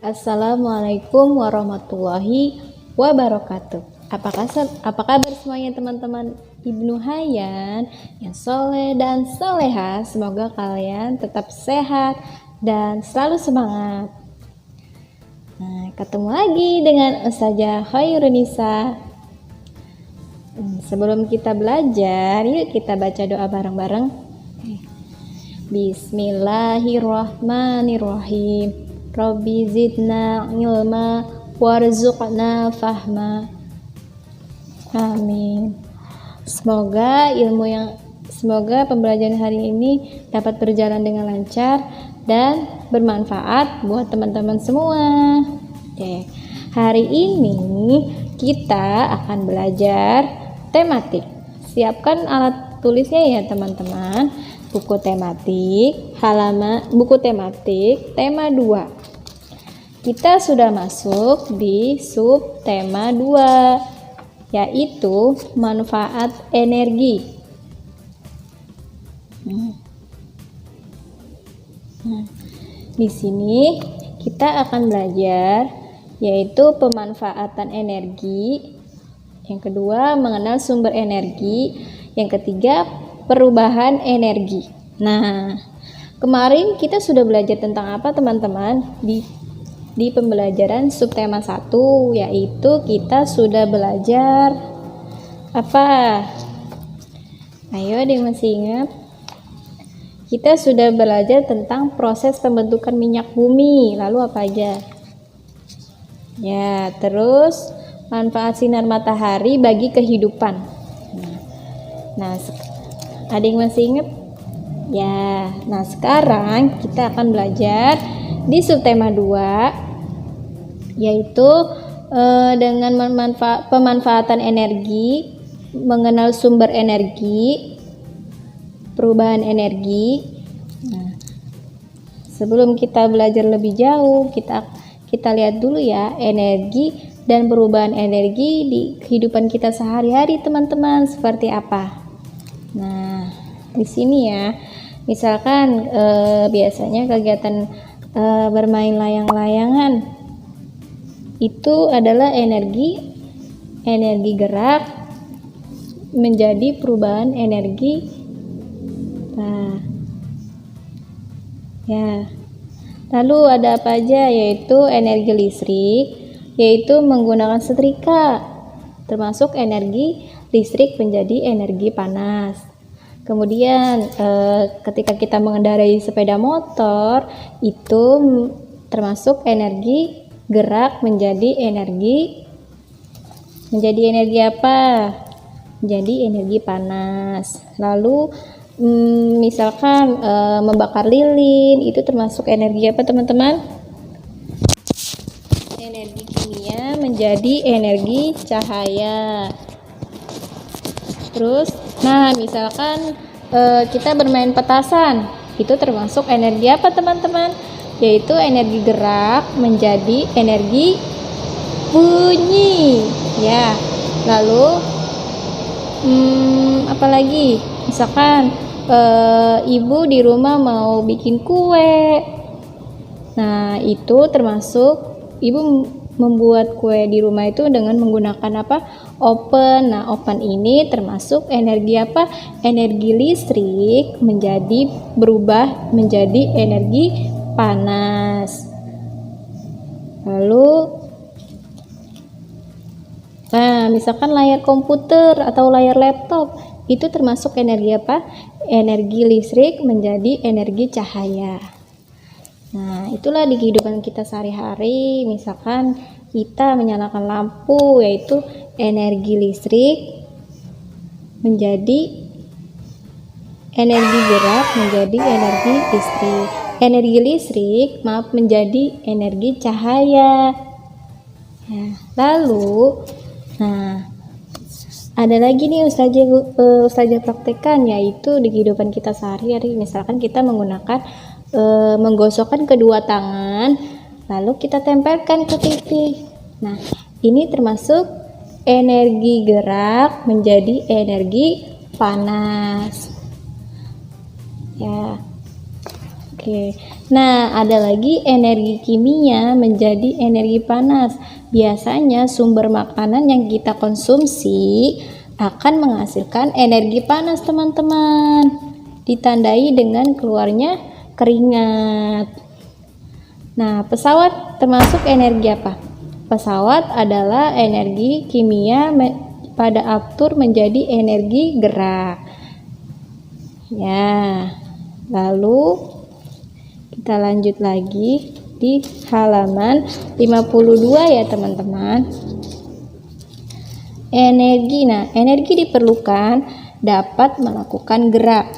Assalamualaikum warahmatullahi wabarakatuh. Apa kabar semuanya teman-teman Ibnu Hayyan yang soleh dan soleha? Semoga kalian tetap sehat dan selalu semangat. Nah, ketemu lagi dengan Ustazah Khairunisa. Sebelum kita belajar, yuk kita baca doa bareng-bareng. Bismillahirrahmanirrahim. Rabbi zidna ilma warzuqna fahma. Amin. Semoga pembelajaran hari ini dapat berjalan dengan lancar dan bermanfaat buat teman-teman semua. Oke. Hari ini kita akan belajar tematik. Siapkan alat tulisnya ya teman-teman. Buku tematik tema 2. Kita sudah masuk di sub tema 2, yaitu manfaat energi. Di sini kita akan belajar yaitu pemanfaatan energi. Yang kedua, mengenal sumber energi. Yang ketiga, perubahan energi. Nah, kemarin kita sudah belajar tentang apa teman-teman? Di pembelajaran subtema 1, yaitu kita sudah belajar apa? Ayo, ada yang masih ingat? Kita sudah belajar tentang proses pembentukan minyak bumi. Lalu apa aja? Ya, terus manfaat sinar matahari bagi kehidupan. Nah, ada yang masih ingat? Ya, nah sekarang kita akan belajar di subtema 2, yaitu dengan pemanfaatan energi, mengenal sumber energi, perubahan energi. Nah, sebelum kita belajar lebih jauh, kita lihat dulu ya energi dan perubahan energi di kehidupan kita sehari-hari teman-teman seperti apa. Nah, di sini ya, misalkan biasanya kegiatan bermain layang-layangan itu adalah energi gerak menjadi perubahan energi. Nah, ya. Lalu ada apa aja? Yaitu energi listrik, yaitu menggunakan setrika, termasuk energi listrik menjadi energi panas. Kemudian ketika kita mengendarai sepeda motor, itu termasuk energi gerak menjadi energi apa? Menjadi energi panas. Lalu misalkan membakar lilin, itu termasuk energi apa teman-teman? Energi kimia menjadi energi cahaya. Terus, nah misalkan kita bermain petasan, itu termasuk energi apa teman-teman? Yaitu energi gerak menjadi energi bunyi. Ya. Lalu apalagi? Misalkan ibu di rumah mau bikin kue. Nah, itu termasuk ibu membuat kue di rumah itu dengan menggunakan apa? Oven. Nah, oven ini termasuk energi apa? Energi listrik berubah menjadi energi panas. Lalu misalkan layar komputer atau layar laptop, itu termasuk energi apa? Energi listrik menjadi energi cahaya. Nah, itulah di kehidupan kita sehari-hari. Misalkan kita menyalakan lampu, yaitu energi listrik menjadi energi gerak menjadi energi listrik. Energi listrik, menjadi energi cahaya. Ya, lalu, nah, ada lagi nih Ustazah praktekkan, yaitu di kehidupan kita sehari-hari. Misalkan kita menggosokkan kedua tangan, lalu kita tempelkan ke pipi. Nah, ini termasuk energi gerak menjadi energi panas. Ya. Oke. Nah, ada lagi energi kimia menjadi energi panas. Biasanya sumber makanan yang kita konsumsi akan menghasilkan energi panas, teman-teman. Ditandai dengan keluarnya keringat. Nah, pesawat termasuk energi apa? Pesawat adalah energi kimia pada atur menjadi energi gerak. Ya, lalu kita lanjut lagi di halaman 52 ya teman-teman. Energi diperlukan dapat melakukan gerak.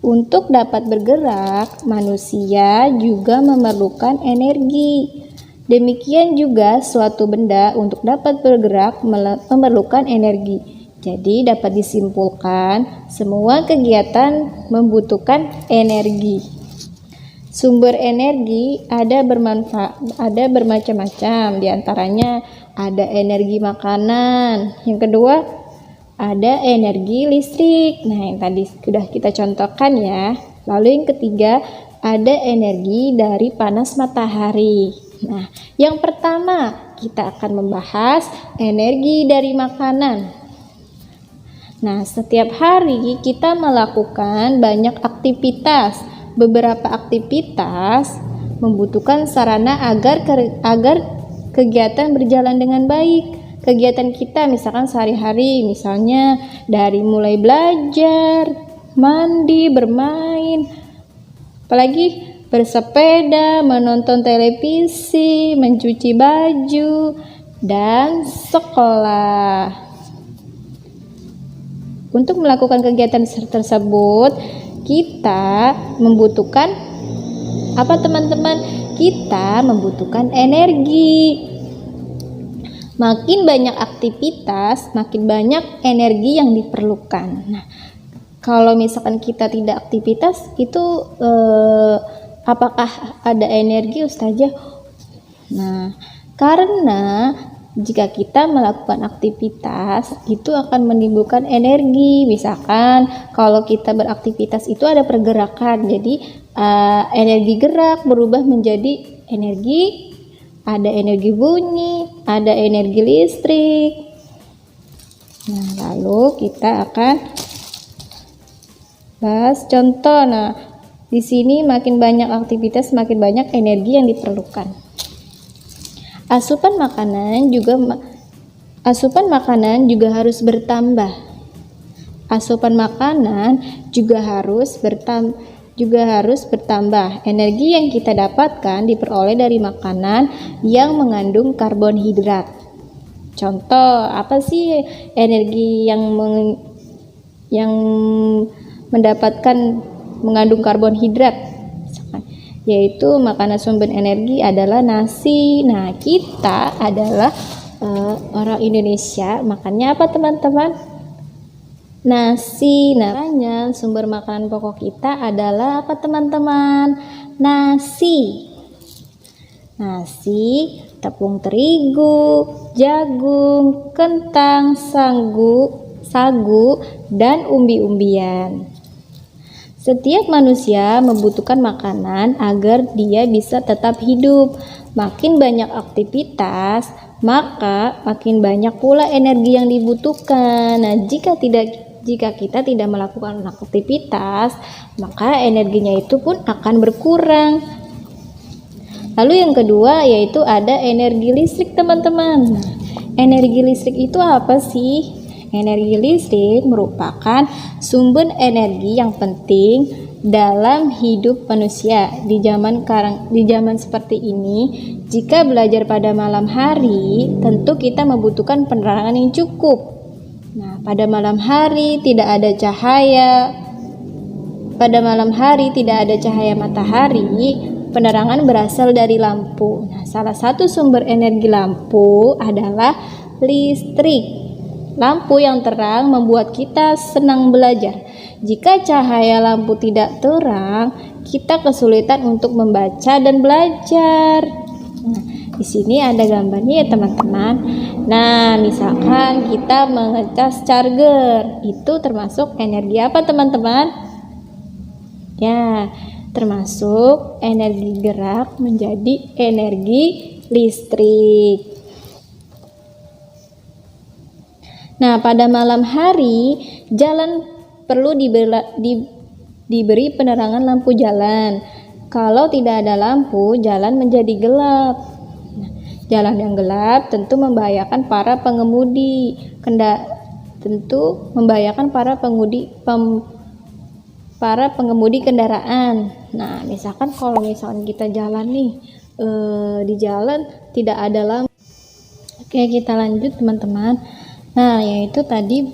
Untuk dapat bergerak, manusia juga memerlukan energi. Demikian juga suatu benda untuk dapat bergerak memerlukan energi. Jadi dapat disimpulkan semua kegiatan membutuhkan energi. Sumber energi ada bermacam-macam, diantaranya ada energi makanan. Yang kedua ada energi listrik. Nah, yang tadi sudah kita contohkan ya. Lalu yang ketiga ada energi dari panas matahari. Nah, yang pertama kita akan membahas energi dari makanan. Nah, setiap hari kita melakukan banyak aktivitas. Beberapa aktivitas membutuhkan sarana agar kegiatan berjalan dengan baik. Kegiatan kita misalkan sehari-hari, misalnya dari mulai belajar, mandi, bermain, apalagi bersepeda, menonton televisi, mencuci baju, dan sekolah. Untuk melakukan kegiatan tersebut, kita membutuhkan apa teman-teman? Kita membutuhkan energi. Makin banyak aktivitas, makin banyak energi yang diperlukan. Nah, kalau misalkan kita tidak aktivitas, itu apakah ada energi, Ustazah? Nah, karena jika kita melakukan aktivitas itu akan menimbulkan energi. Misalkan kalau kita beraktivitas itu ada pergerakan, jadi energi gerak berubah menjadi energi, ada energi bunyi, ada energi listrik. Nah, lalu kita akan bahas contoh. Nah, di sini makin banyak aktivitas, makin banyak energi yang diperlukan. Asupan makanan juga harus bertambah. Asupan makanan juga harus bertambah. Energi yang kita dapatkan diperoleh dari makanan yang mengandung karbohidrat. Contoh, apa sih energi yang mendapatkan mengandung karbohidrat? Yaitu makanan sumber energi adalah nasi. Nah, kita adalah orang Indonesia, makannya apa teman-teman? Nasi. Namanya sumber makanan pokok kita adalah apa teman-teman? Nasi. Nasi, tepung terigu, jagung, kentang, sagu, dan umbi-umbian. Setiap manusia membutuhkan makanan agar dia bisa tetap hidup. Makin banyak aktivitas, maka makin banyak pula energi yang dibutuhkan. Nah, jika kita tidak melakukan aktivitas, maka energinya itu pun akan berkurang. Lalu yang kedua yaitu ada energi listrik, teman-teman. Nah, energi listrik itu apa sih? Energi listrik merupakan sumber energi yang penting dalam hidup manusia. Di zaman seperti ini, jika belajar pada malam hari, tentu kita membutuhkan penerangan yang cukup. Nah, pada malam hari tidak ada cahaya. Pada malam hari tidak ada cahaya matahari, penerangan berasal dari lampu. Nah, salah satu sumber energi lampu adalah listrik. Lampu yang terang membuat kita senang belajar. Jika cahaya lampu tidak terang, kita kesulitan untuk membaca dan belajar. Nah, di sini ada gambarnya ya teman-teman. Nah, misalkan kita mengecas charger, itu termasuk energi apa teman-teman? Ya, termasuk energi gerak menjadi energi listrik. Nah, pada malam hari jalan perlu diberi penerangan lampu jalan. Kalau tidak ada lampu, jalan menjadi gelap. Nah, jalan yang gelap tentu membahayakan para pengemudi kendaraan. Nah, misalkan kalau kita jalan nih di jalan tidak ada lampu. Oke, kita lanjut teman-teman. Nah, yaitu tadi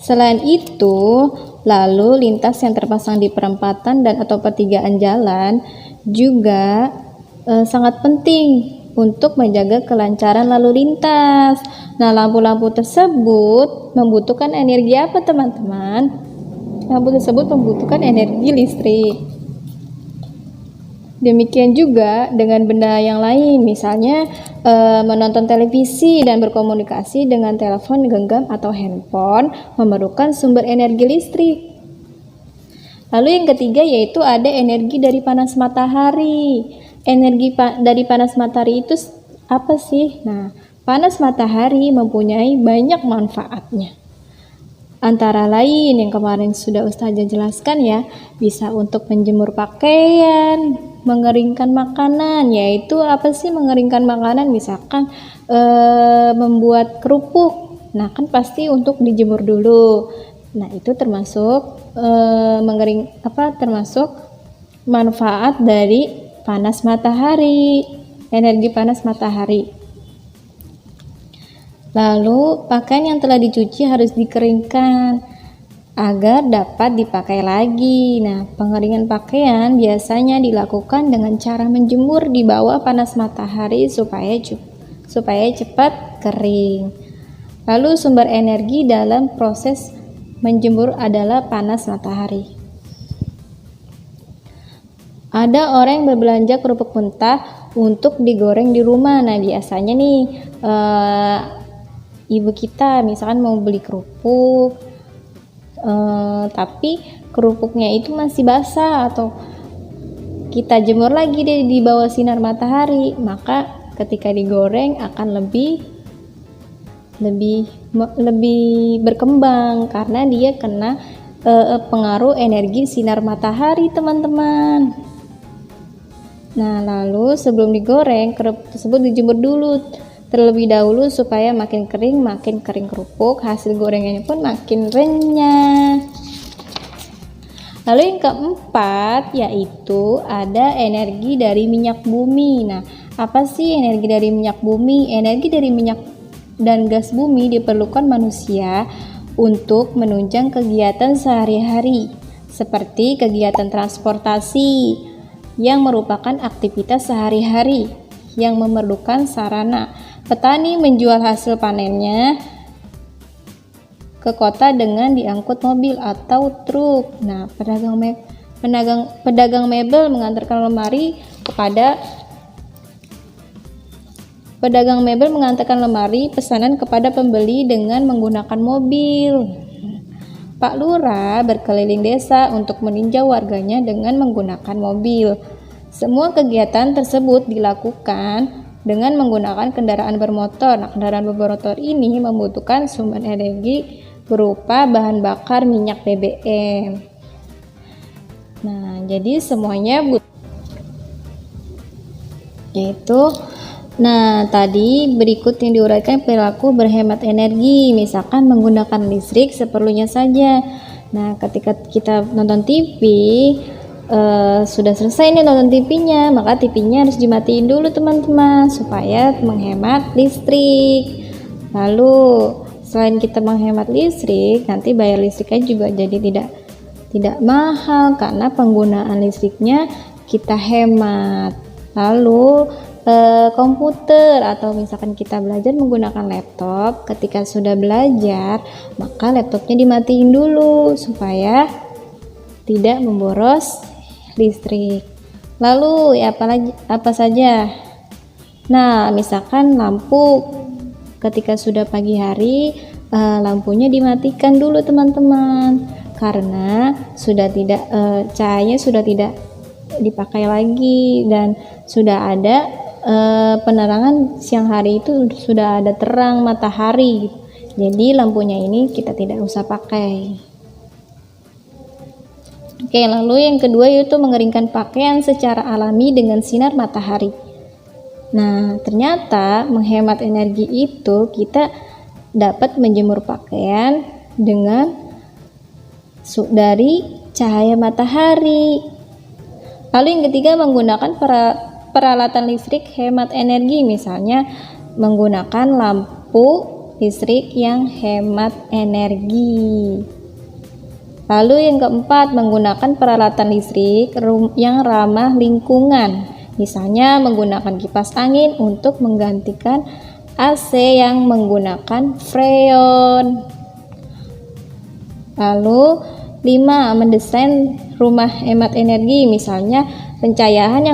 selain itu, lalu lintas yang terpasang di perempatan dan atau pertigaan jalan juga sangat penting untuk menjaga kelancaran lalu lintas. Nah, lampu-lampu tersebut membutuhkan energi apa teman-teman? Lampu tersebut membutuhkan energi listrik. Demikian juga dengan benda yang lain, misalnya menonton televisi dan berkomunikasi dengan telepon genggam atau handphone memerlukan sumber energi listrik. Lalu yang ketiga yaitu ada energi dari panas matahari. Energi dari panas matahari itu apa sih? Nah, panas matahari mempunyai banyak manfaatnya. Antara lain yang kemarin sudah Ustazah jelaskan ya, bisa untuk menjemur pakaian, mengeringkan makanan. Yaitu apa sih mengeringkan makanan? Misalkan membuat kerupuk. Nah, kan pasti untuk dijemur dulu. Nah, itu termasuk termasuk manfaat dari panas matahari, energi panas matahari. Lalu, pakaian yang telah dicuci harus dikeringkan agar dapat dipakai lagi. Nah, pengeringan pakaian biasanya dilakukan dengan cara menjemur di bawah panas matahari supaya cepat kering. Lalu, sumber energi dalam proses menjemur adalah panas matahari. Ada orang yang berbelanja kerupuk mentah untuk digoreng di rumah. Nah, biasanya nih ibu kita misalkan mau beli kerupuk tapi kerupuknya itu masih basah atau kita jemur lagi deh di bawah sinar matahari, maka ketika digoreng akan lebih berkembang karena dia kena pengaruh energi sinar matahari teman-teman. Nah, lalu sebelum digoreng kerupuk tersebut dijemur dulu terlebih dahulu supaya makin kering kerupuk, hasil gorengannya pun makin renyah. Lalu yang keempat yaitu ada energi dari minyak bumi. Nah, apa sih energi dari minyak bumi? Energi dari minyak dan gas bumi diperlukan manusia untuk menunjang kegiatan sehari-hari seperti kegiatan transportasi yang merupakan aktivitas sehari-hari yang memerlukan sarana. Petani menjual hasil panennya ke kota dengan diangkut mobil atau truk. Nah, pedagang mebel mengantarkan lemari pesanan kepada pembeli dengan menggunakan mobil. Pak Lurah berkeliling desa untuk meninjau warganya dengan menggunakan mobil. Semua kegiatan tersebut dilakukan dengan menggunakan kendaraan bermotor. Nah, kendaraan bermotor ini membutuhkan sumber energi berupa bahan bakar minyak BBM. Nah, jadi semuanya tadi berikut yang diuraikan perilaku berhemat energi, misalkan menggunakan listrik seperlunya saja. Nah, ketika kita nonton TV, sudah selesai nih nonton TV-nya, maka TV-nya harus dimatiin dulu teman-teman supaya menghemat listrik. Lalu selain kita menghemat listrik, nanti bayar listriknya juga jadi tidak mahal karena penggunaan listriknya kita hemat. Lalu komputer atau misalkan kita belajar menggunakan laptop, ketika sudah belajar maka laptopnya dimatiin dulu supaya tidak memboros listrik. Lalu apa saja? Nah, misalkan lampu ketika sudah pagi hari lampunya dimatikan dulu teman-teman karena sudah tidak cahaya sudah tidak dipakai lagi dan sudah ada penerangan siang hari itu sudah ada terang matahari. Jadi lampunya ini kita tidak usah pakai. Oke, lalu yang kedua yaitu mengeringkan pakaian secara alami dengan sinar matahari. Nah, ternyata menghemat energi itu kita dapat menjemur pakaian dengan dari cahaya matahari. Lalu yang ketiga menggunakan peralatan listrik hemat energi, misalnya menggunakan lampu listrik yang hemat energi. Lalu yang keempat menggunakan peralatan listrik yang ramah lingkungan, misalnya menggunakan kipas angin untuk menggantikan AC yang menggunakan freon. Lalu 5 mendesain rumah hemat energi, misalnya pencahayaan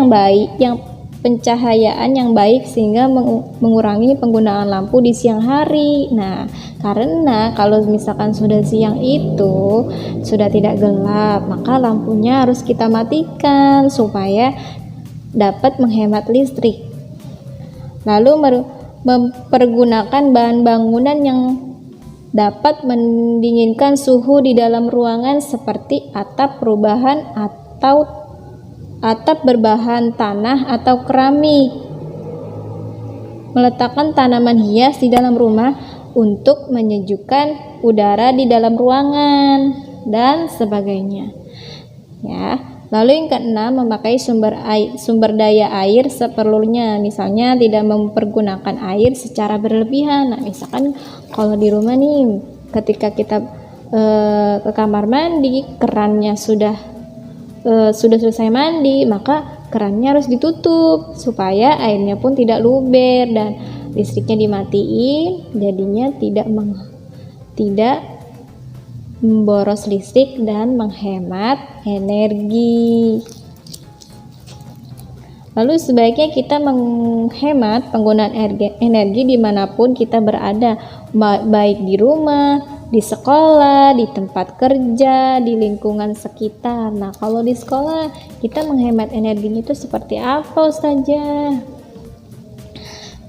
yang baik sehingga mengurangi penggunaan lampu di siang hari. Nah, karena kalau misalkan sudah siang itu sudah tidak gelap, maka lampunya harus kita matikan supaya dapat menghemat listrik. Lalu mempergunakan bahan bangunan yang dapat mendinginkan suhu di dalam ruangan seperti atap perubahan atau atap berbahan tanah atau keramik. Meletakkan tanaman hias di dalam rumah untuk menyejukkan udara di dalam ruangan dan sebagainya. Ya. Lalu yang keenam memakai sumber daya air seperlunya, misalnya tidak mempergunakan air secara berlebihan. Nah, misalkan kalau di rumah nih ketika kita ke kamar mandi, kerannya sudah selesai mandi, maka kerannya harus ditutup supaya airnya pun tidak luber dan listriknya dimatiin, jadinya tidak memboros listrik dan menghemat energi. Lalu sebaiknya kita menghemat penggunaan energi dimanapun kita berada, baik di rumah, di sekolah, di tempat kerja, di lingkungan sekitar. Nah, kalau di sekolah kita menghemat energinya itu seperti apa, Ustazah?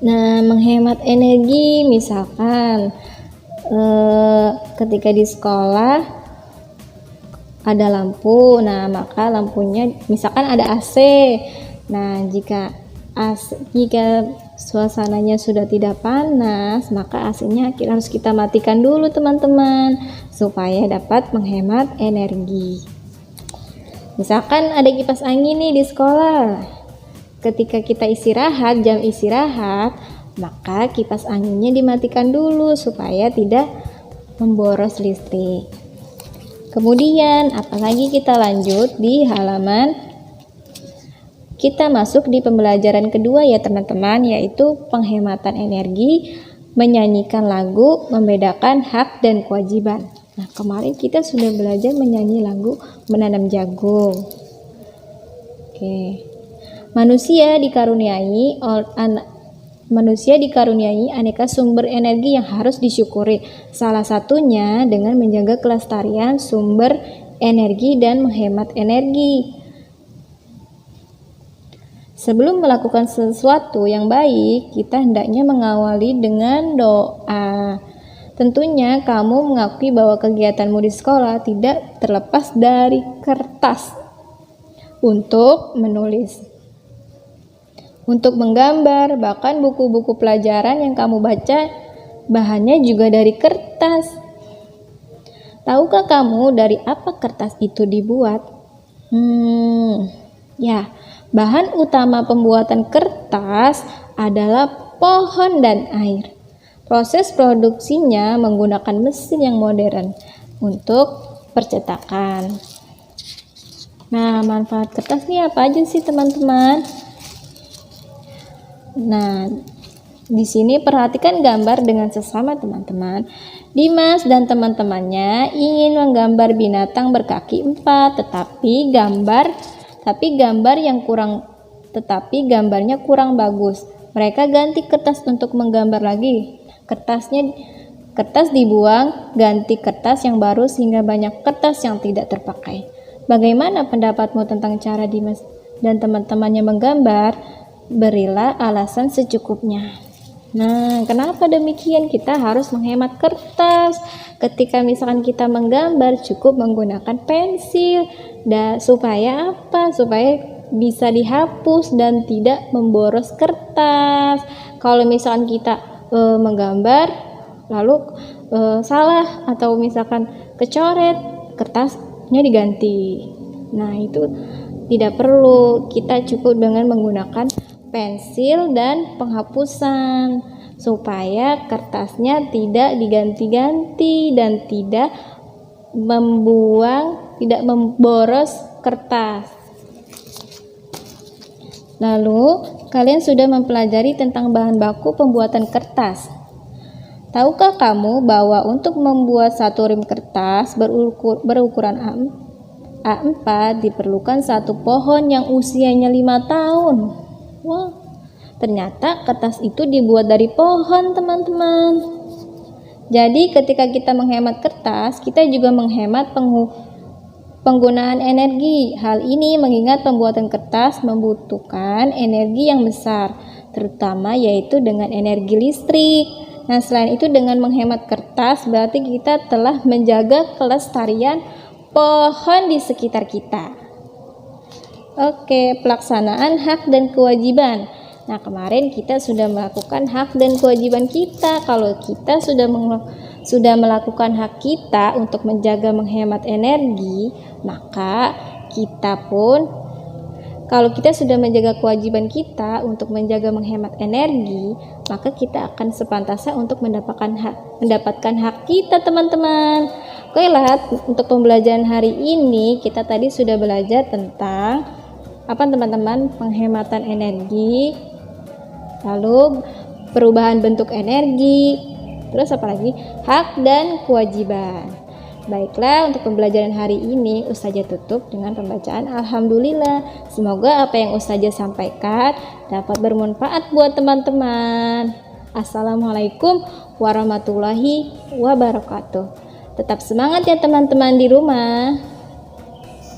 Nah, menghemat energi misalkan ketika di sekolah ada lampu, nah maka lampunya misalkan ada AC. Nah, jika suasananya sudah tidak panas, maka AC-nya harus kita matikan dulu teman-teman supaya dapat menghemat energi. Misalkan ada kipas angin nih di sekolah. Ketika kita istirahat, jam istirahat, maka kipas anginnya dimatikan dulu supaya tidak memboros listrik. Kemudian apalagi kita lanjut di halaman kita masuk di pembelajaran kedua ya teman-teman, yaitu penghematan energi, menyanyikan lagu, membedakan hak dan kewajiban. Nah, kemarin kita sudah belajar menyanyi lagu Menanam Jagung. Oke. Manusia dikaruniai aneka sumber energi yang harus disyukuri. Salah satunya dengan menjaga kelestarian sumber energi dan menghemat energi. Sebelum melakukan sesuatu yang baik, kita hendaknya mengawali dengan doa. Tentunya kamu mengakui bahwa kegiatanmu di sekolah tidak terlepas dari kertas untuk menulis, untuk menggambar, bahkan buku-buku pelajaran yang kamu baca bahannya juga dari kertas. Tahukah kamu dari apa kertas itu dibuat? Bahan utama pembuatan kertas adalah pohon dan air. Proses produksinya menggunakan mesin yang modern untuk percetakan. Nah, manfaat kertas ini apa aja sih teman-teman? Nah, di sini perhatikan gambar dengan sesama teman-teman. Dimas dan teman-temannya ingin menggambar binatang berkaki 4, tetapi gambarnya kurang bagus. Mereka ganti kertas untuk menggambar lagi. Kertas dibuang, ganti kertas yang baru sehingga banyak kertas yang tidak terpakai. Bagaimana pendapatmu tentang cara Dimas dan teman-temannya menggambar? Berilah alasan secukupnya. Nah, kenapa demikian? Kita harus menghemat kertas. Ketika misalkan kita menggambar, cukup menggunakan pensil. Dan supaya apa? Supaya bisa dihapus dan tidak memboros kertas. Kalau misalkan kita menggambar lalu salah atau misalkan kecoret, kertasnya diganti. Nah, itu tidak perlu. Kita cukup dengan menggunakan pensil dan penghapusan supaya kertasnya tidak diganti-ganti dan tidak memboros kertas. Lalu, kalian sudah mempelajari tentang bahan baku pembuatan kertas. Tahukah kamu bahwa untuk membuat satu rem kertas berukuran A4 diperlukan satu pohon yang usianya 5 tahun? Wah, ternyata kertas itu dibuat dari pohon, teman-teman. Jadi ketika kita menghemat kertas, kita juga menghemat penggunaan energi. Hal ini mengingat pembuatan kertas membutuhkan energi yang besar, terutama yaitu dengan energi listrik. Nah, selain itu dengan menghemat kertas berarti kita telah menjaga kelestarian pohon di sekitar kita. Oke, pelaksanaan hak dan kewajiban. Nah, kemarin kita sudah melakukan hak dan kewajiban kita. Kalau kita sudah melakukan hak kita untuk menjaga menghemat energi, maka kita pun kalau kita sudah menjaga kewajiban kita untuk menjaga menghemat energi, maka kita akan sepantasnya untuk mendapatkan hak kita, teman-teman. Oke lah, untuk pembelajaran hari ini kita tadi sudah belajar tentang apa, teman-teman? Penghematan energi, lalu perubahan bentuk energi, terus apa lagi? Hak dan kewajiban. Baiklah, untuk pembelajaran hari ini Ustazah tutup dengan pembacaan Alhamdulillah. Semoga apa yang Ustazah sampaikan dapat bermanfaat buat teman-teman. Assalamualaikum warahmatullahi wabarakatuh. Tetap semangat ya teman-teman di rumah.